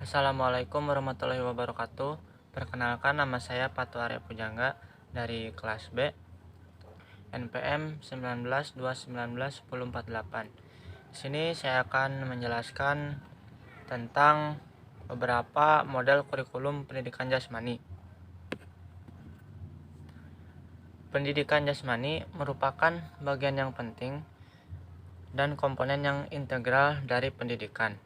Assalamualaikum warahmatullahi wabarakatuh. Perkenalkan, nama saya Patu Arya Pujangga dari kelas B, NPM 19 2 19 10 48. Di sini saya akan menjelaskan tentang beberapa model kurikulum pendidikan jasmani. Pendidikan jasmani merupakan bagian yang penting dan komponen yang integral dari pendidikan.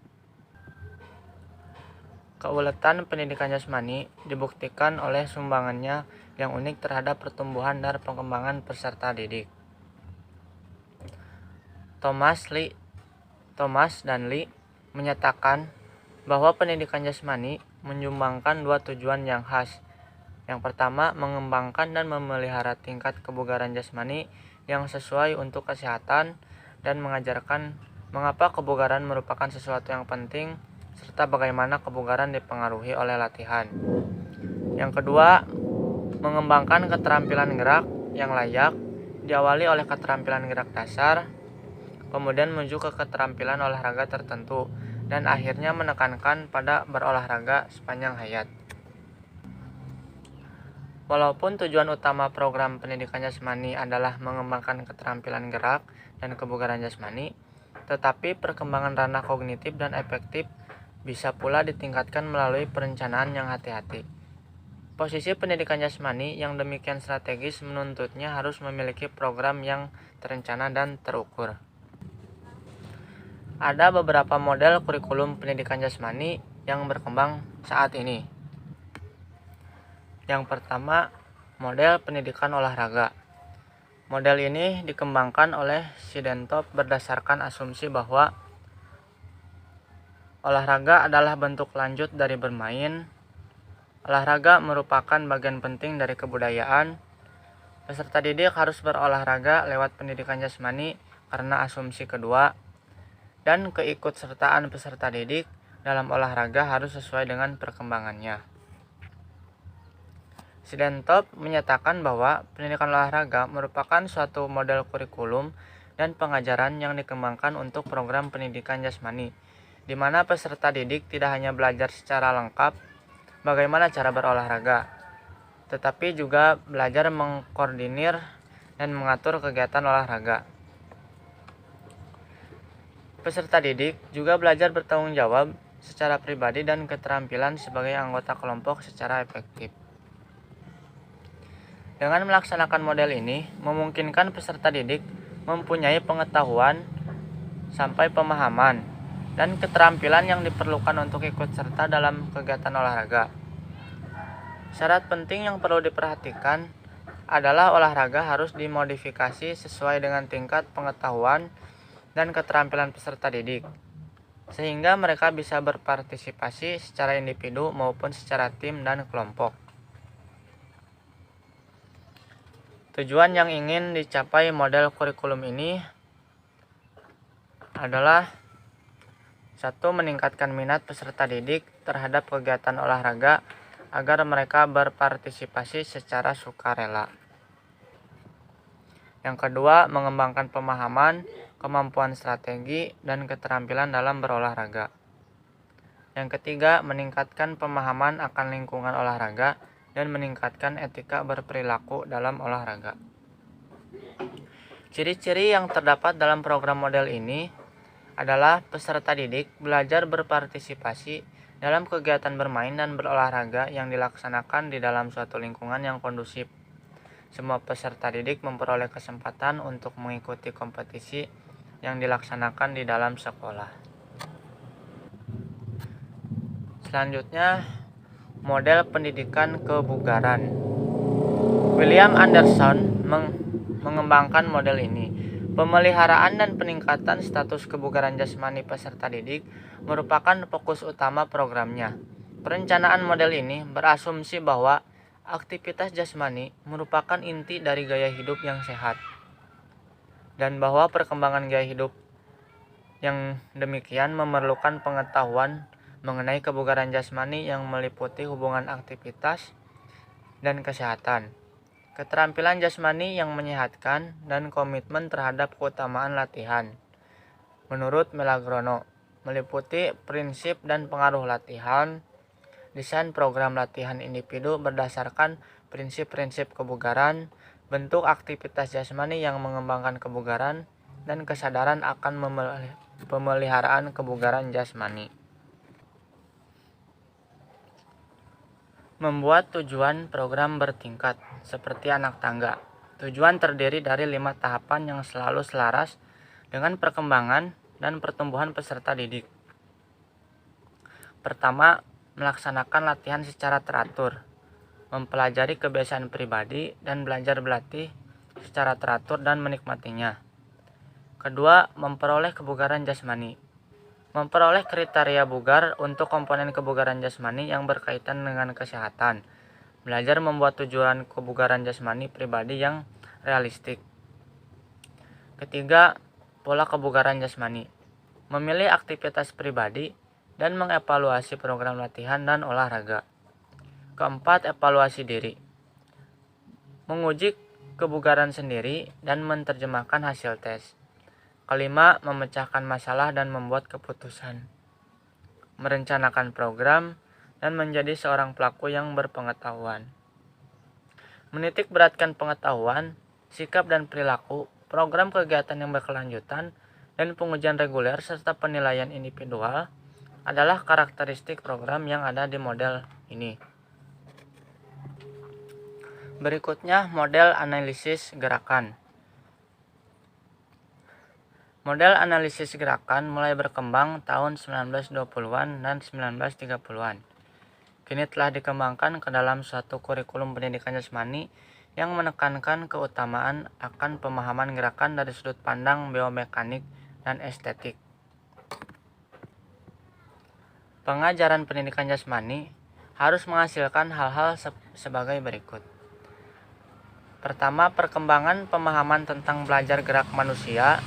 Keuletan pendidikan jasmani dibuktikan oleh sumbangannya yang unik terhadap pertumbuhan dan perkembangan peserta didik. Thomas dan Lee menyatakan bahwa pendidikan jasmani menyumbangkan dua tujuan yang khas. Yang pertama, mengembangkan dan memelihara tingkat kebugaran jasmani yang sesuai untuk kesehatan dan mengajarkan mengapa kebugaran merupakan sesuatu yang penting serta bagaimana kebugaran dipengaruhi oleh latihan. Yang kedua, mengembangkan keterampilan gerak yang layak diawali oleh keterampilan gerak dasar, kemudian menuju ke keterampilan olahraga tertentu, dan akhirnya menekankan pada berolahraga sepanjang hayat. Walaupun tujuan utama program pendidikan jasmani adalah mengembangkan keterampilan gerak dan kebugaran jasmani, tetapi perkembangan ranah kognitif dan efektif bisa pula ditingkatkan melalui perencanaan yang hati-hati. Posisi pendidikan jasmani yang demikian strategis menuntutnya harus memiliki program yang terencana dan terukur. Ada beberapa model kurikulum pendidikan jasmani yang berkembang saat ini. Yang pertama, model pendidikan olahraga. Model ini dikembangkan oleh Siddentop berdasarkan asumsi bahwa olahraga adalah bentuk lanjut dari bermain. Olahraga merupakan bagian penting dari kebudayaan. Peserta didik harus berolahraga lewat pendidikan jasmani karena asumsi kedua, dan keikutsertaan peserta didik dalam olahraga harus sesuai dengan perkembangannya. Siddentop menyatakan bahwa pendidikan olahraga merupakan suatu model kurikulum dan pengajaran yang dikembangkan untuk program pendidikan jasmani, di mana peserta didik tidak hanya belajar secara lengkap bagaimana cara berolahraga, tetapi juga belajar mengkoordinir dan mengatur kegiatan olahraga. Peserta didik juga belajar bertanggung jawab secara pribadi dan keterampilan sebagai anggota kelompok secara efektif. Dengan melaksanakan model ini, memungkinkan peserta didik mempunyai pengetahuan sampai pemahaman dan keterampilan yang diperlukan untuk ikut serta dalam kegiatan olahraga. Syarat penting yang perlu diperhatikan adalah olahraga harus dimodifikasi sesuai dengan tingkat pengetahuan dan keterampilan peserta didik, sehingga mereka bisa berpartisipasi secara individu maupun secara tim dan kelompok. Tujuan yang ingin dicapai model kurikulum ini adalah: 1. Meningkatkan minat peserta didik terhadap kegiatan olahraga agar mereka berpartisipasi secara sukarela. Yang kedua, mengembangkan pemahaman, kemampuan strategi, dan keterampilan dalam berolahraga. Yang ketiga, meningkatkan pemahaman akan lingkungan olahraga dan meningkatkan etika berperilaku dalam olahraga. Ciri-ciri yang terdapat dalam program model ini adalah peserta didik belajar berpartisipasi dalam kegiatan bermain dan berolahraga yang dilaksanakan di dalam suatu lingkungan yang kondusif. Semua peserta didik memperoleh kesempatan untuk mengikuti kompetisi yang dilaksanakan di dalam sekolah. Selanjutnya, model pendidikan kebugaran. William Anderson mengembangkan model ini. Pemeliharaan dan peningkatan status kebugaran jasmani peserta didik merupakan fokus utama programnya. Perencanaan model ini berasumsi bahwa aktivitas jasmani merupakan inti dari gaya hidup yang sehat, dan bahwa perkembangan gaya hidup yang demikian memerlukan pengetahuan mengenai kebugaran jasmani yang meliputi hubungan aktivitas dan kesehatan, keterampilan jasmani yang menyehatkan, dan komitmen terhadap keutamaan latihan. Menurut Melagrono, meliputi prinsip dan pengaruh latihan, desain program latihan individu berdasarkan prinsip-prinsip kebugaran, bentuk aktivitas jasmani yang mengembangkan kebugaran, dan kesadaran akan pemeliharaan kebugaran jasmani. Membuat tujuan program bertingkat, seperti anak tangga. Tujuan terdiri dari 5 tahapan yang selalu selaras dengan perkembangan dan pertumbuhan peserta didik. Pertama, melaksanakan latihan secara teratur, mempelajari kebiasaan pribadi dan belajar berlatih secara teratur dan menikmatinya. Kedua, memperoleh kebugaran jasmani. Memperoleh kriteria bugar untuk komponen kebugaran jasmani yang berkaitan dengan kesehatan. Belajar membuat tujuan kebugaran jasmani pribadi yang realistik. Ketiga, pola kebugaran jasmani. Memilih aktivitas pribadi dan mengevaluasi program latihan dan olahraga. Keempat, evaluasi diri. Menguji kebugaran sendiri dan menerjemahkan hasil tes. Kelima, memecahkan masalah dan membuat keputusan. Merencanakan program dan menjadi seorang pelaku yang berpengetahuan. Menitik beratkan pengetahuan, sikap dan perilaku, program kegiatan yang berkelanjutan, dan pengujian reguler serta penilaian individual adalah karakteristik program yang ada di model ini. Berikutnya, model analisis gerakan. Model analisis gerakan mulai berkembang tahun 1920-an dan 1930-an. Kini telah dikembangkan ke dalam suatu kurikulum pendidikan jasmani yang menekankan keutamaan akan pemahaman gerakan dari sudut pandang biomekanik dan estetik. Pengajaran pendidikan jasmani harus menghasilkan hal-hal sebagai berikut. Pertama, perkembangan pemahaman tentang belajar gerak manusia,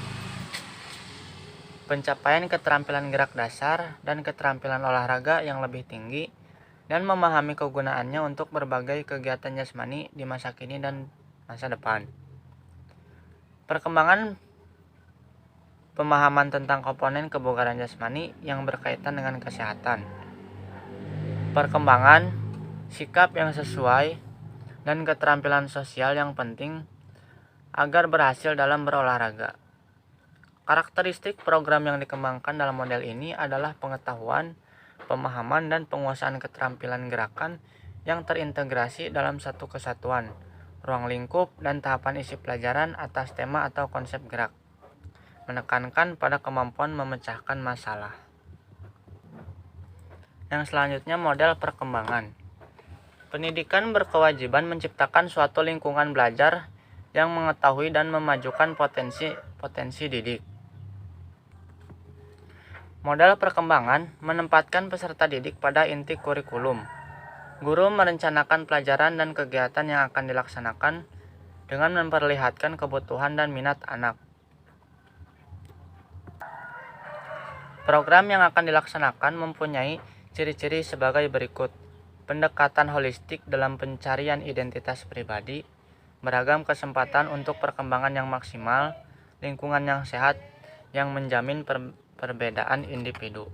pencapaian keterampilan gerak dasar dan keterampilan olahraga yang lebih tinggi, dan memahami kegunaannya untuk berbagai kegiatan jasmani di masa kini dan masa depan. Perkembangan pemahaman tentang komponen kebugaran jasmani yang berkaitan dengan kesehatan. Perkembangan sikap yang sesuai dan keterampilan sosial yang penting agar berhasil dalam berolahraga. Karakteristik program yang dikembangkan dalam model ini adalah pengetahuan, pemahaman, dan penguasaan keterampilan gerakan yang terintegrasi dalam satu kesatuan, ruang lingkup, dan tahapan isi pelajaran atas tema atau konsep gerak, menekankan pada kemampuan memecahkan masalah. Yang selanjutnya, model perkembangan. Pendidikan berkewajiban menciptakan suatu lingkungan belajar yang mengetahui dan memajukan potensi didik. Model perkembangan menempatkan peserta didik pada inti kurikulum. Guru merencanakan pelajaran dan kegiatan yang akan dilaksanakan dengan memperlihatkan kebutuhan dan minat anak. Program yang akan dilaksanakan mempunyai ciri-ciri sebagai berikut. Pendekatan holistik dalam pencarian identitas pribadi, beragam kesempatan untuk perkembangan yang maksimal, lingkungan yang sehat yang menjamin perbedaan individu.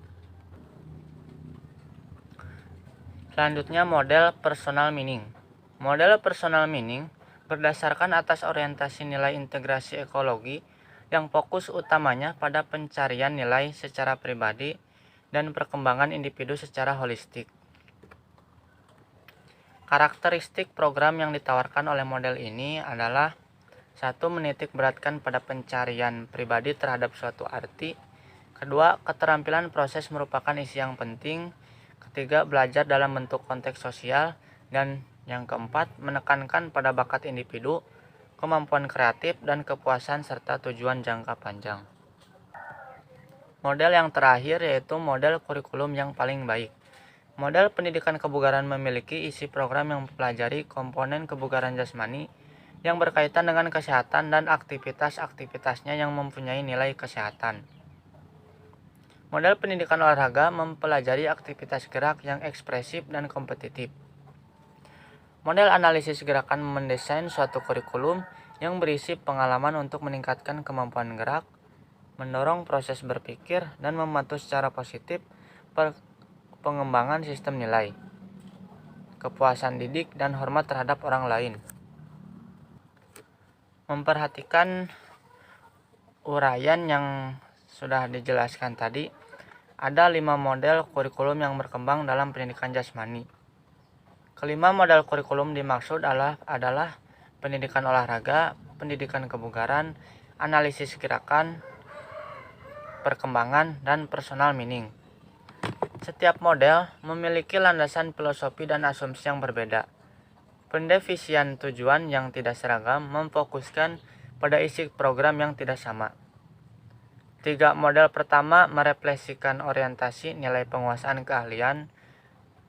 Selanjutnya, model personal meaning. Model personal meaning berdasarkan atas orientasi nilai integrasi ekologi yang fokus utamanya pada pencarian nilai secara pribadi dan perkembangan individu secara holistik. Karakteristik program yang ditawarkan oleh model ini adalah: 1. Menitik beratkan pada pencarian pribadi terhadap suatu arti. 2. Keterampilan proses merupakan isi yang penting. 3. Belajar dalam bentuk konteks sosial. Dan yang keempat, menekankan pada bakat individu, kemampuan kreatif, dan kepuasan serta tujuan jangka panjang. Model yang terakhir yaitu model kurikulum yang paling baik. Model pendidikan kebugaran memiliki isi program yang mempelajari komponen kebugaran jasmani yang berkaitan dengan kesehatan dan aktivitas-aktivitasnya yang mempunyai nilai kesehatan. Model pendidikan olahraga mempelajari aktivitas gerak yang ekspresif dan kompetitif. Model analisis gerakan mendesain suatu kurikulum yang berisi pengalaman untuk meningkatkan kemampuan gerak. mendorong proses berpikir dan membantu secara positif pengembangan sistem nilai, kepuasan didik, dan hormat terhadap orang lain. Memperhatikan uraian yang sudah dijelaskan tadi, ada 5 model kurikulum yang berkembang dalam pendidikan jasmani. Kelima model kurikulum dimaksud adalah pendidikan olahraga, pendidikan kebugaran, analisis gerakan, perkembangan, dan personal meaning. Setiap model memiliki landasan filosofi dan asumsi yang berbeda. Pendefinisian tujuan yang tidak seragam memfokuskan pada isi program yang tidak sama. 3 model pertama merefleksikan orientasi nilai penguasaan keahlian.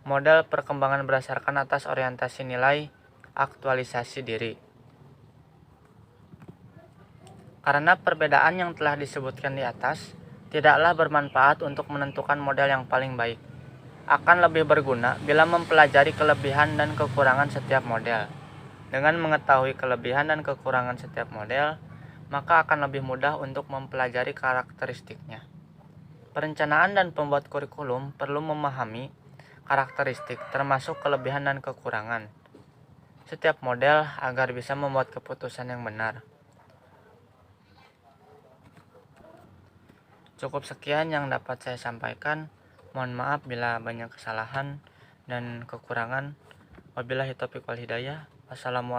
Model perkembangan berdasarkan atas orientasi nilai aktualisasi diri. Karena perbedaan yang telah disebutkan di atas tidaklah bermanfaat untuk menentukan model yang paling baik. Akan lebih berguna bila mempelajari kelebihan dan kekurangan setiap model. Dengan mengetahui kelebihan dan kekurangan setiap model, maka akan lebih mudah untuk mempelajari karakteristiknya. Perencanaan dan pembuat kurikulum perlu memahami karakteristik termasuk kelebihan dan kekurangan setiap model agar bisa membuat keputusan yang benar. Cukup sekian yang dapat saya sampaikan. Mohon maaf bila banyak kesalahan dan kekurangan. Wabillahi taufiq wal hidayah. Wassalamualaikum.